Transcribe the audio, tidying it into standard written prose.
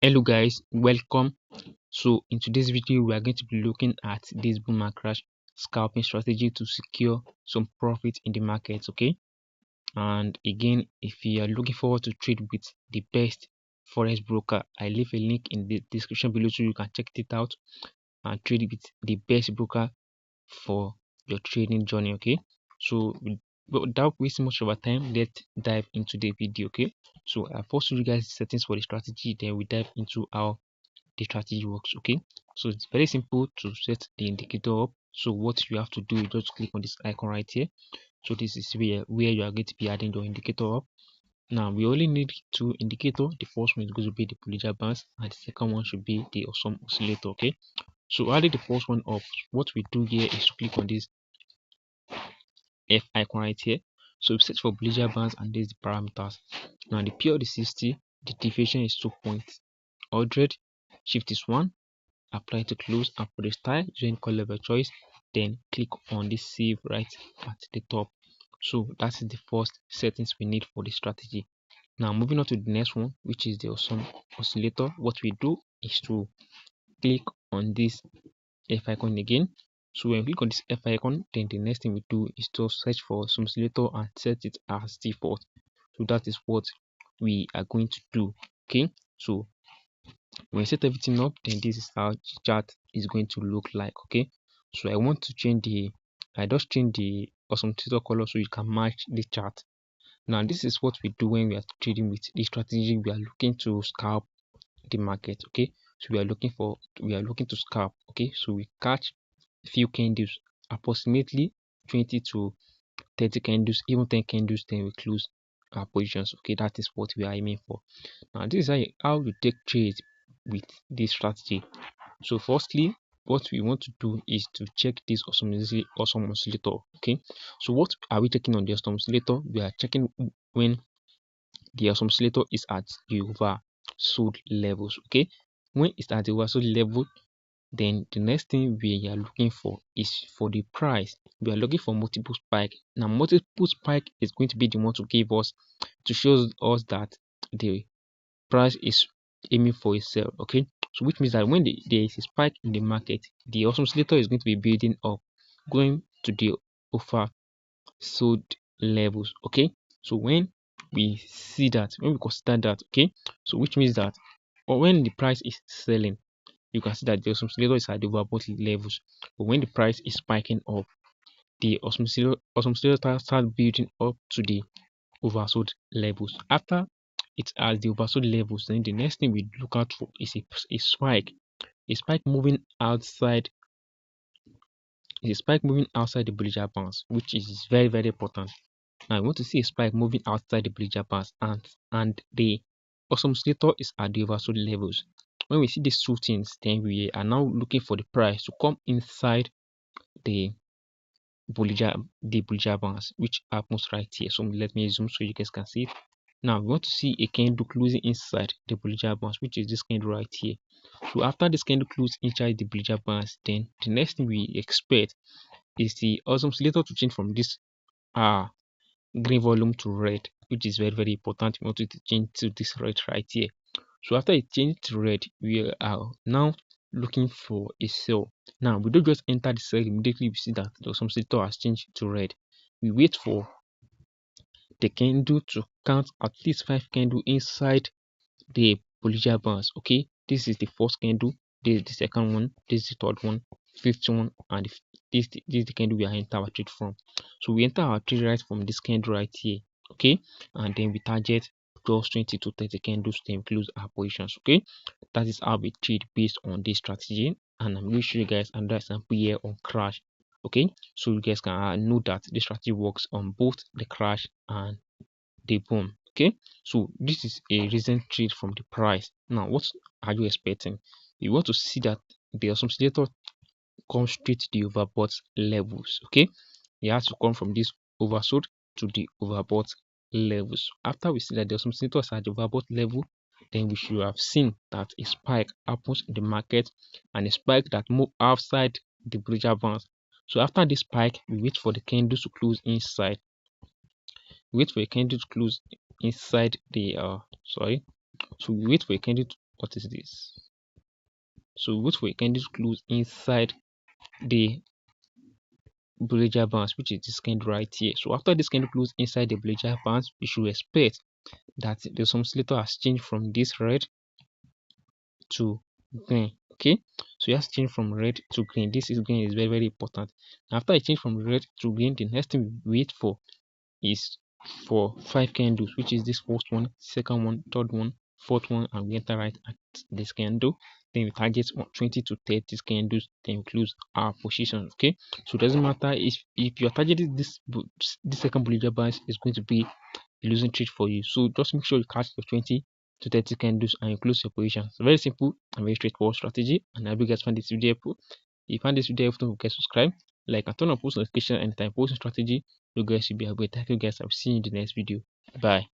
Hello guys, welcome. So in today's video we are going to be looking at this boom and crash scalping strategy to secure some profit in the market. Okay, and again, if you are looking forward to trade with the best forex broker, I leave a link in the description below so you can check it out and trade with the best broker for your trading journey. Okay, so without wasting much of our time, let's dive into the video. Okay, so I first show you guys the settings for the strategy, then we dive into how the strategy works. Okay, so it's very simple to set the indicator up. So what you have to do is just click on this icon right here. So this is where you are going to be adding your indicator up. Now we only need two indicators. The first one is going to be the Bollinger Bands and the second one should be the awesome oscillator. Okay, so adding the first one up, what we do here is to click on this F icon right here. So we search for Bollinger Bands and this is the parameters. Now the P of the 60, the deviation is 2.100, shift is 1, apply to close, and for the style using color of your choice, then click on this save right at the top. So that is the first settings we need for the strategy. Now moving on to the next one, which is the awesome oscillator. What we do is to click on this F icon again. So when we click on this F icon, then the next thing we do is to search for some oscillator and set it as default. So that is what we are going to do. Okay, so when you set everything up, then this is how the chart is going to look like. Okay, so I want to change I just change the awesome title color so you can match the chart. Now this is what we do when we are trading with this strategy. We are looking to scalp the market. Okay, so we are looking to scalp. Okay, so we catch few candles, approximately 20 to 30 candles, even 10 candles, then we close our positions. Okay, that is what we are aiming for. Now this is how we take trades with this strategy. So firstly, what we want to do is to check this awesome oscillator. Okay, so what are we checking on the awesome oscillator? We are checking when the awesome oscillator is at the oversold levels. Okay, when it's at the oversold level, then the next thing we are looking for is for the price. We are looking for multiple spike. Now multiple spike is going to be the one to give us, to show us that the price is aiming for a sell. Okay, so which means that when there is a spike in the market, the awesome oscillator is going to be building up, going to the oversold levels. Okay, so when we see that, when we consider that, okay, so which means that, or when the price is selling, you can see that the awesome oscillator is at the overbought levels, but when the price is spiking up, the awesome oscillator starts building up to the oversold levels. After it has the oversold levels, then the next thing we look out for is a spike. A spike moving outside, the Bollinger Bands, which is very, very important. Now I want to see a spike moving outside the Bollinger Bands and the awesome oscillator is at the oversold levels. When we see these two things, then we are now looking for the price to come inside the Bollinger Bands, which happens right here. So let me zoom so you guys can see it. Now we want to see a candle closing inside the Bollinger Bands, which is this candle right here. So after this candle closes inside the Bollinger Bands, then the next thing we expect is the awesome oscillator to change from this green volume to red, which is very, very important. We want it to change to this red right here. So after it changed to red, we are now looking for a sell. Now we don't just enter the sell immediately. We see that the awesome oscillator has changed to red. We wait for the candle to count at least 5 candles inside the Bollinger Bands. Okay, this is the first candle, this is the second one, this is the third one, fifth one, and this is the candle we are enter our trade from. So we enter our trade right from this candle right here. Okay, and then we target plus 20 to 30 candles, then close our positions. Okay, that is how we trade based on this strategy, and I'm going to show you guys another example here on crash. Okay, so you guys can know that this strategy works on both the crash and the boom. Okay, so this is a recent trade from the price. Now what are you expecting? You want to see that the oscillator come straight to the overbought levels. Okay, it has to come from this oversold to the overbought levels. After we see that the oscillator is at the overbought level, then we should have seen that a spike happens in the market and a spike that move outside the Bollinger Bands. So after this spike, we wait for the candles to close inside. Wait for a candle to close inside the so we wait for a candle What is this? So wait for a candle to close inside the Bollinger Bands, which is this candle right here. So after this candle close inside the Bollinger Bands, we should expect that the oscillator has changed from this red to green. Okay, so it has changed from red to green. This is green is very, very important. After I change from red to green, the next thing we wait for is for 5 candles, which is this first one, second one, third one, fourth one, and we enter right at this candle. Then we target 20 to 30 candles, then we close our position. Okay, so it doesn't matter if you're targeting this second Bollinger Band is going to be a losing trade for you. So just make sure you catch your 20 to 30 candles and you close your position. It's very simple and very straightforward strategy. And I hope you guys find this video helpful. If you find this video helpful, don't forget to subscribe, like, and turn on post notification anytime posting strategy. You guys should be able to. Thank you guys. I'll see you in the next video. Bye.